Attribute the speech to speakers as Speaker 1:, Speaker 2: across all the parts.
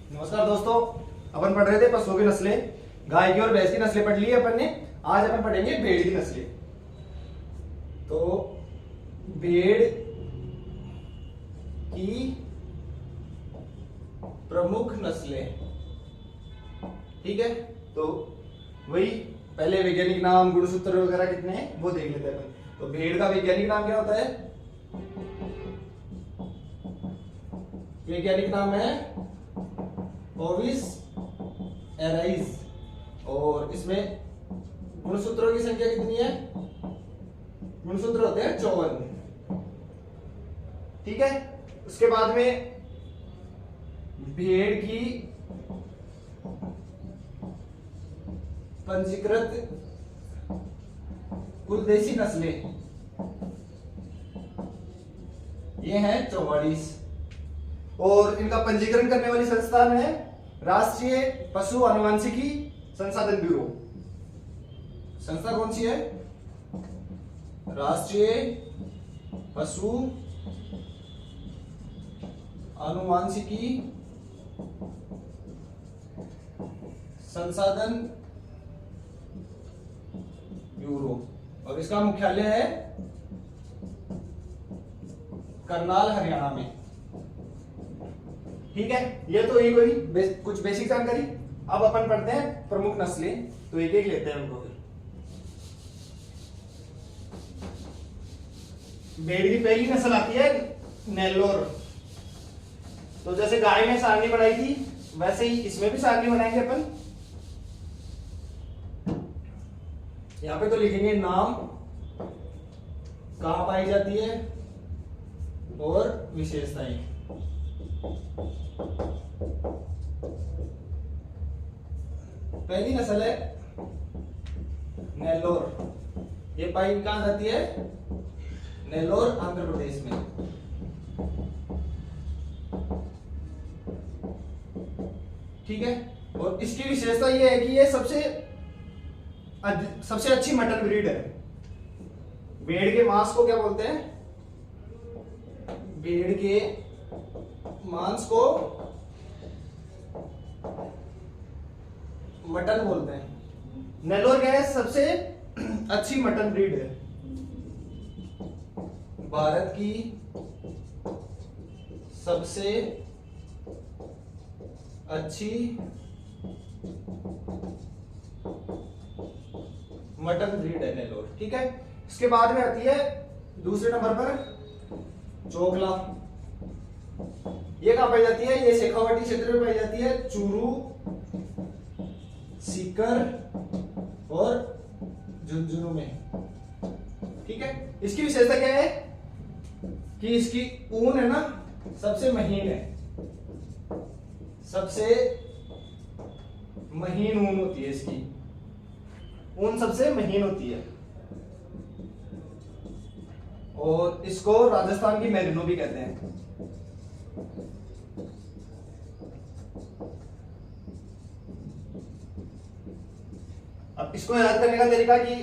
Speaker 1: नमस्कार दोस्तों, अपन पढ़ रहे थे पशुओं की नस्लें। गाय की और भैंस की नस्लें पढ़ ली है अपन ने। आज अपन पढ़ेंगे भेड़ की नस्लें। तो भेड़ की प्रमुख नस्लें, ठीक है। तो वही पहले वैज्ञानिक नाम, गुणसूत्र वगैरह कितने हैं वो देख लेते हैं अपन। तो भेड़ का वैज्ञानिक नाम क्या होता है? वैज्ञानिक नाम है ओविस एराइज। और इसमें गुणसूत्रों की संख्या कितनी है? गुणसूत्र होते हैं 54, ठीक है। उसके बाद में भेड़ की पंजीकृत कुल देशी नस्लें ये हैं 44। और इनका पंजीकरण करने वाली संस्थान है राष्ट्रीय पशु आनुवंशिकी संसाधन ब्यूरो। संस्था कौन सी है? राष्ट्रीय पशु आनुवंशिकी संसाधन ब्यूरो। और इसका मुख्यालय है करनाल, हरियाणा में, ठीक है। ये तो ये कोई कुछ बेसिक जानकारी। अब अपन पढ़ते हैं प्रमुख नस्लें। तो एक एक लेते हैं उनको। फिर भेड़ की पहली नस्ल आती है नेल्लोर। तो जैसे गाय में सारणी बनाई थी वैसे ही इसमें भी सारणी बनाएंगे अपन। यहां पे तो लिखेंगे नाम, कहां पाई जाती है और विशेषताएं। पहली नस्ल है नेल्लोर। ये पाई कहां जाती है? नेल्लोर, आंध्र प्रदेश में, ठीक है। और इसकी विशेषता ये है कि ये सबसे अच्छी मटन ब्रीड है। भेड़ के मांस को क्या बोलते हैं? भेड़ के मांस को मटन बोलते हैं। नेल्लोर क्या है? सबसे अच्छी मटन ब्रीड है। भारत की सबसे अच्छी मटन ब्रीड है नेल्लोर, ठीक है। इसके बाद में आती है दूसरे नंबर पर चोकला। ये कहां पाई जाती है? ये शेखावाटी क्षेत्र में पाई जाती है, चूरू, सीकर और झुंझुनू में, ठीक है। इसकी विशेषता क्या है कि इसकी ऊन है ना सबसे महीन है। सबसे महीन ऊन होती है इसकी। ऊन सबसे महीन होती है। और इसको राजस्थान की मेरिनो भी कहते हैं। अब इसको याद करने का तरीका कि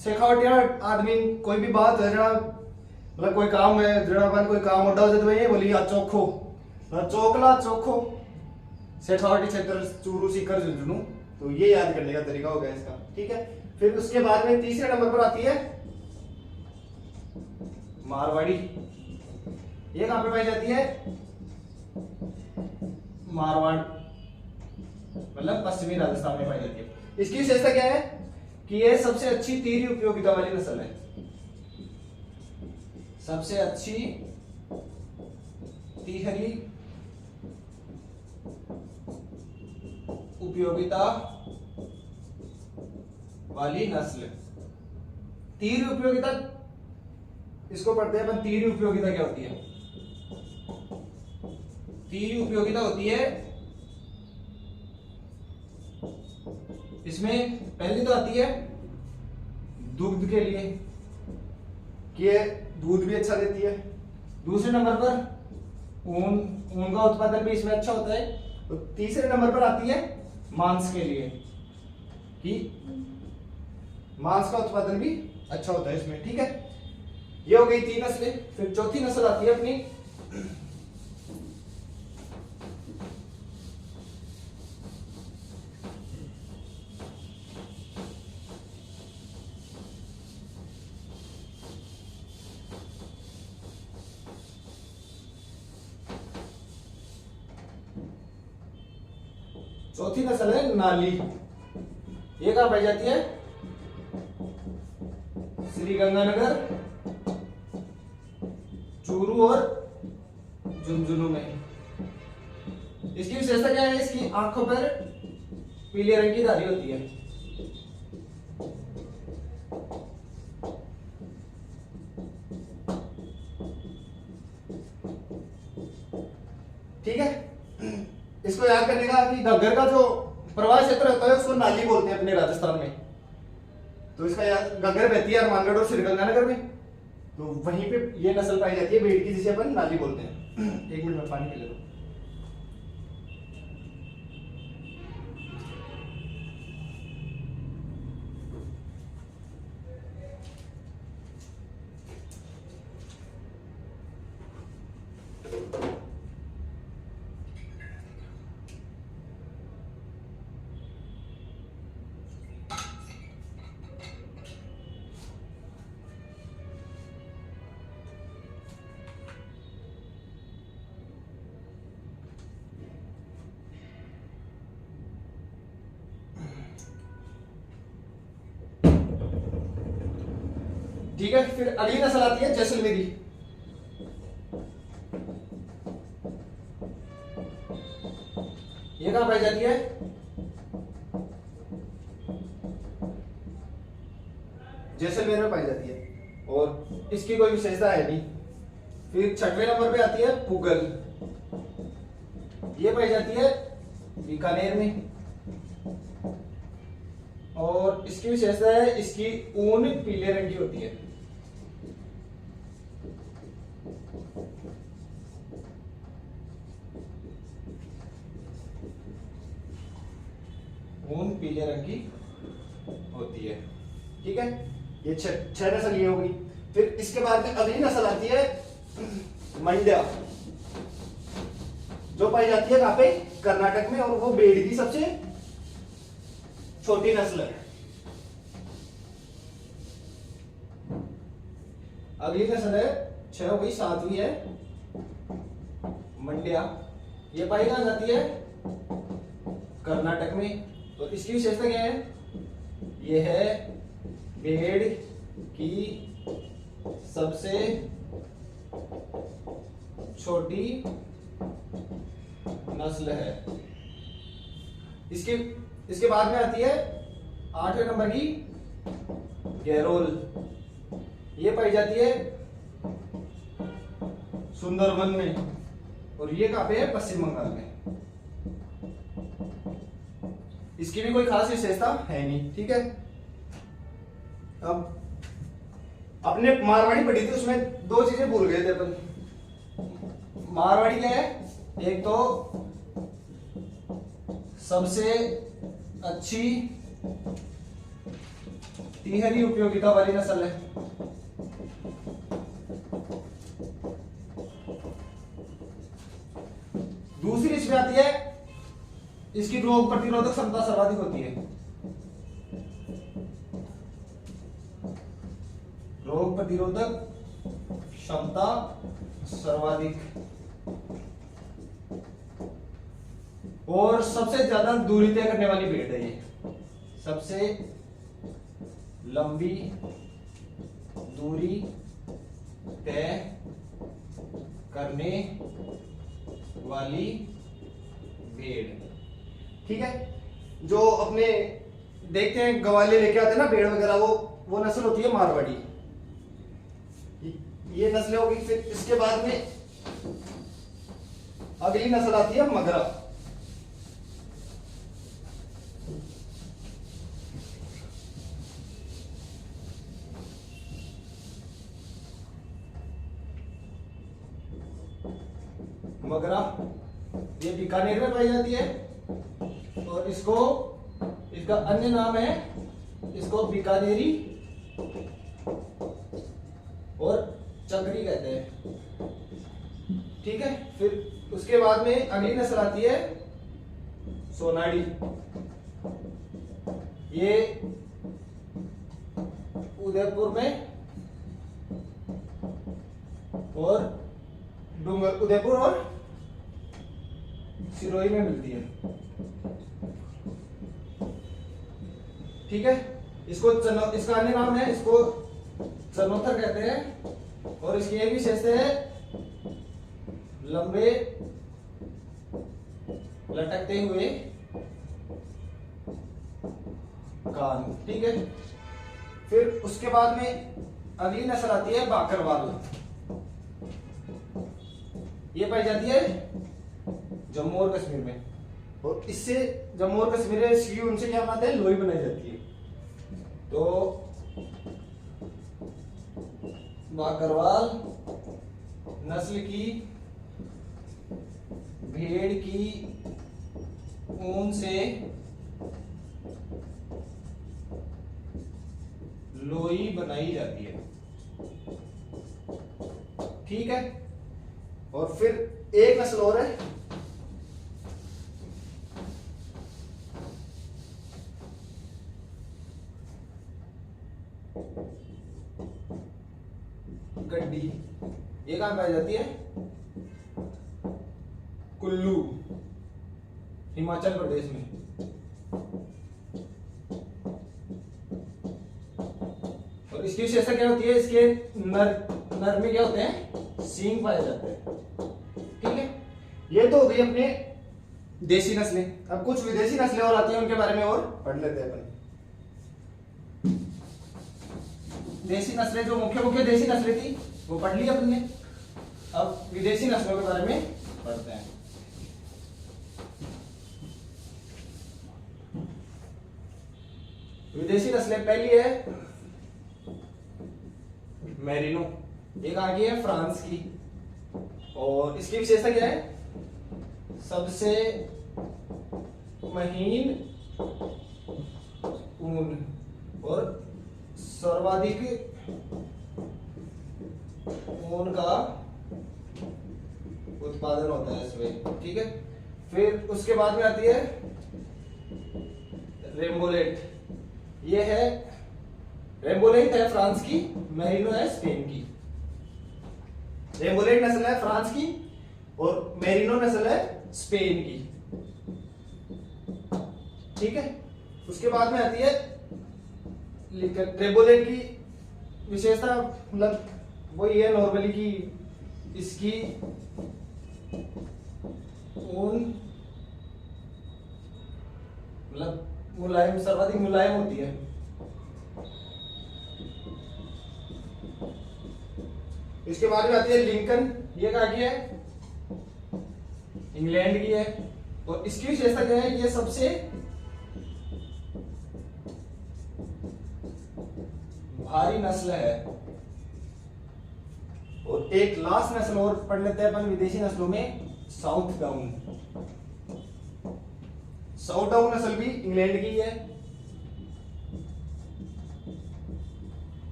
Speaker 1: शेखावटी आदमी कोई भी बात है जरा, मतलब कोई काम है जरा अपन कोई काम उठा हो तो ये बोली चोखो, चोकला, चोखो, शेखावटी क्षेत्र, चूरू, सीकर, झुंझुनू। तो ये याद करने का तरीका हो गया इसका, ठीक है। फिर उसके बाद में तीसरे नंबर पर आती है मारवाड़ी। ये कहां पे पाई जाती है? मारवाड़, मतलब पश्चिमी राजस्थान में पाई जाती है। इसकी विशेषता क्या है कि ये सबसे अच्छी तीरी उपयोगिता वाली नस्ल है। सबसे अच्छी तिहरी उपयोगिता वाली नस्ल। तीव्र उपयोगिता इसको पढ़ते हैं अपन। तीव्र उपयोगिता क्या होती है? तीव्र उपयोगिता होती है, इसमें पहली तो आती है दूध के लिए कि ये दूध भी अच्छा देती है। दूसरे नंबर पर ऊन का उत्पादन भी इसमें अच्छा होता है। तो तीसरे नंबर पर आती है मांस के लिए कि मांस का उत्पादन भी अच्छा होता है इसमें, ठीक है। ये हो गई 3 नस्लें। फिर चौथी नस्ल आती है अपनी चौथी नस्ल है नाली। ये कहां पाई जाती है? श्री गंगानगर, चूरू और झुंझुनू में। इसकी विशेषता क्या है? इसकी आंखों पर पीले रंग की धारी होती है। ठीक है, इसको याद करने का कि घग्गर का जो प्रवाह क्षेत्र होता है उसको नाली बोलते हैं अपने राजस्थान में। तो इसका घग्गर बहती है हनुमानगढ़ और श्रीगंगानगर में, तो वहीं पे ये नस्ल पाई जाती है भेड़ की, जिसे अपन नाली बोलते हैं। एक मिनट में पानी पी ले लो। ठीक है, फिर अगली नस्ल आती है जैसलमेरी। ये कहां पाई जाती है? जैसलमेर में पाई जाती है और इसकी कोई विशेषता है नहीं। फिर छठवें नंबर पे आती है पुगल। ये पाई जाती है बीकानेर में और इसकी विशेषता है इसकी ऊन पीले रंग की होती है। ऊन पीले रंग की होती है। ठीक है, ये छह नस्ल ये हो गई। फिर इसके बाद में अगली नस्ल आती है मंड्या, जो पाई जाती है कहां पे? कर्नाटक में, और वो भेड़ की सबसे छोटी नस्ल है। अगली नस्ल है 6 हो गई, 7वीं है मंड्या। ये पाई कहां जाती है? कर्नाटक में। तो इसकी विशेषता क्या है? ये है भेड़ की सबसे छोटी नस्ल है। इसके बाद में आती है 8वें नंबर की गैरोल। ये पाई जाती है सुंदरवन में और ये कहां पे है? पश्चिम बंगाल में। इसकी भी कोई खास विशेषता है नहीं। ठीक है, अब अपने मारवाड़ी पढ़ी थी, उसमें 2 चीजें भूल गए थे अपन। मारवाड़ी क्या है? एक तो सबसे अच्छी तिहरी उपयोगिता वाली नस्ल है। दूसरी इसमें आती है इसकी रोग प्रतिरोधक क्षमता सर्वाधिक होती है। रोग प्रतिरोधक क्षमता सर्वाधिक, और सबसे ज्यादा दूरी तय करने वाली भेड़ है ये। सबसे लंबी दूरी तय करने वाली भेड़। ठीक है, जो अपने देखते हैं गवाले लेके आते हैं ना भेड़ वगैरह, वो नस्ल होती है मारवाड़ी। ये नस्ल होगी। फिर इसके बाद में अगली नस्ल आती है मगरा। मगरा ये बीकानेर में पाई जाती है और इसका अन्य नाम है, इसको बीकानेरी और चक्री कहते हैं। ठीक है, फिर उसके बाद में अगली नस्ल आती है सोनाड़ी। ये उदयपुर में और उदयपुर और सिरोही में मिलती है। ठीक है। इसको इसका अन्य नाम है, इसको चनोत्तर कहते हैं। और इसकी एक विशेषता है लंबे लटकते हुए कान, ठीक है। फिर उसके बाद में अगली नस्ल आती है बाकरवाल। ये पाई जाती है जम्मू और कश्मीर में, और इससे जम्मू और कश्मीर में इसकी उनसे क्या बनाते हैं, लोई बनाई जाती है। तो बाकरवाल नस्ल की भेड़ की ऊन से लोई बनाई जाती है, ठीक है। और फिर एक नस्ल और है गड्डी। ये कहां पाई जाती है, कुल्लू, हिमाचल प्रदेश में। और इसकी विशेषता क्या होती है, इसके नर में क्या होते हैं, सींग पाए जाते हैं, ठीक है। ये तो हो गई अपने देसी नस्लें। अब कुछ विदेशी नस्लें और आती हैं, उनके बारे में और पढ़ लेते हैं अपन। देसी नस्लें, जो मुख्य देसी नस्लें थी वो पढ़ ली अपन ने। अब विदेशी नस्लों के बारे में पढ़ते हैं। विदेशी नस्लें, पहली है मेरिनो। एक आ गई है फ्रांस की, और इसकी विशेषता क्या है, सबसे महीन ऊन और सर्वाधिक ऊन का उत्पादन होता है इसमें, ठीक है। फिर उसके बाद में आती है रेम्बोलेट। ये है रेम्बोलेट है फ्रांस की, मेरिनो है स्पेन की। रेम्बोलेट नस्ल है फ्रांस की और मेरिनो नस्ल है स्पेन की, ठीक है। उसके बाद में आती है रेम्बोलेट की विशेषता, मतलब वही है नॉर्मली कि इसकी ऊन मतलब मुलायम, सर्वाधिक मुलायम होती है। इसके बाद में आती है लिंकन। ये कहाँ की है, इंग्लैंड की है। और इसकी विशेषता क्या है, ये सबसे भारी नस्ल है। और एक लास्ट नस्ल और पढ़ लेते हैं अपन विदेशी नस्लों में, साउथ डाउन। साउथ डाउन नस्ल भी इंग्लैंड की है।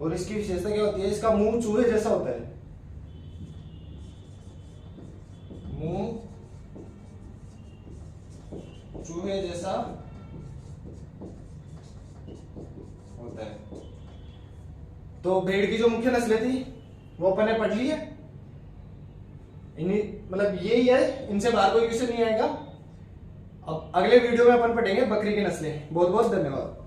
Speaker 1: और इसकी विशेषता क्या होती है, इसका मुंह चूहे जैसा होता है, मुंह चूहे जैसा होता है। तो भेड़ की जो मुख्य नस्लें थी वो अपन ने पढ़ ली है। मतलब यही है, इनसे बाहर कोई क्वेश्चन नहीं आएगा। अब अगले वीडियो में अपन पढ़ेंगे बकरी की नस्लें। बहुत बहुत धन्यवाद।